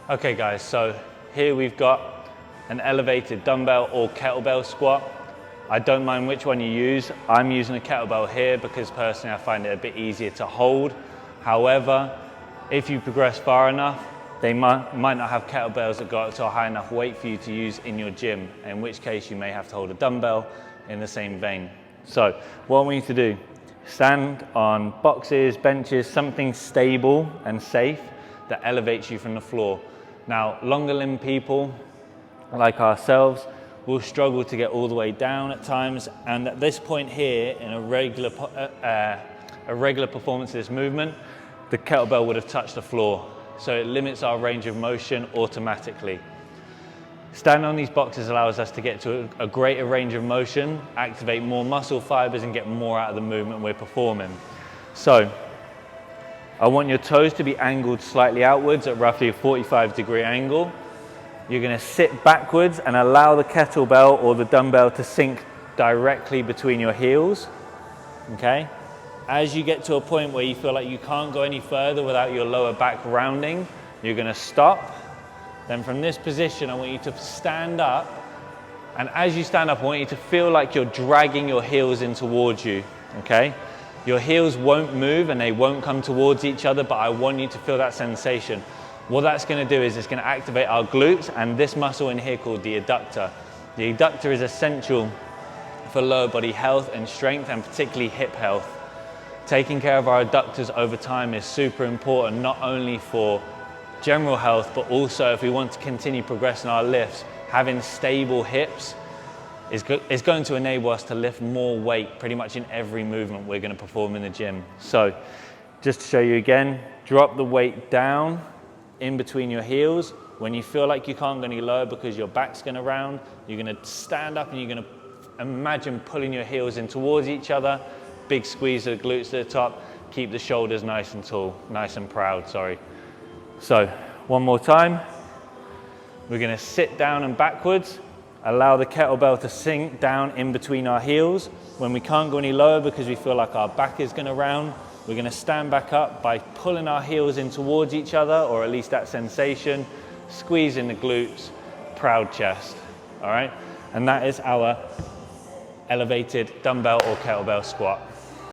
Okay guys, so here we've got an elevated dumbbell or kettlebell squat. I don't mind which one you use. I'm using a kettlebell here because personally I find it a bit easier to hold. However, if you progress far enough, they might not have kettlebells that go up to a high enough weight for you to use in your gym, in which case you may have to hold a dumbbell in the same vein. So what we need to do, stand on boxes, benches, something stable and safe that elevates you from the floor. Now, longer limb people like ourselves will struggle to get all the way down at times, and at this point here in a regular performance of this movement, the kettlebell would have touched the floor, so it limits our range of motion automatically. Standing on these boxes allows us to get to a greater range of motion, activate more muscle fibers and get more out of the movement we're performing. So I want your toes to be angled slightly outwards at roughly a 45-degree angle. You're going to sit backwards and allow the kettlebell or the dumbbell to sink directly between your heels. Okay? As you get to a point where you feel like you can't go any further without your lower back rounding, you're going to stop. Then from this position, I want you to stand up. And as you stand up, I want you to feel like you're dragging your heels in towards you. Okay? Your heels won't move and they won't come towards each other, but I want you to feel that sensation. What that's going to do is it's going to activate our glutes and this muscle in here called the adductor. The adductor is essential for lower body health and strength, and particularly hip health. Taking care of our adductors over time is super important, not only for general health, but also if we want to continue progressing our lifts, having stable hips is going to enable us to lift more weight pretty much in every movement we're going to perform in the gym. So just to show you again, drop the weight down in between your heels. When you feel like you can't go any lower because your back's going to round, you're going to stand up and you're going to imagine pulling your heels in towards each other. Big squeeze of the glutes to the top. Keep the shoulders nice and tall, nice and proud, sorry. So one more time. We're going to sit down and backwards. Allow the kettlebell to sink down in between our heels. When we can't go any lower because we feel like our back is going to round, we're going to stand back up by pulling our heels in towards each other, or at least that sensation, squeezing the glutes, proud chest, all right? And that is our elevated dumbbell or kettlebell squat.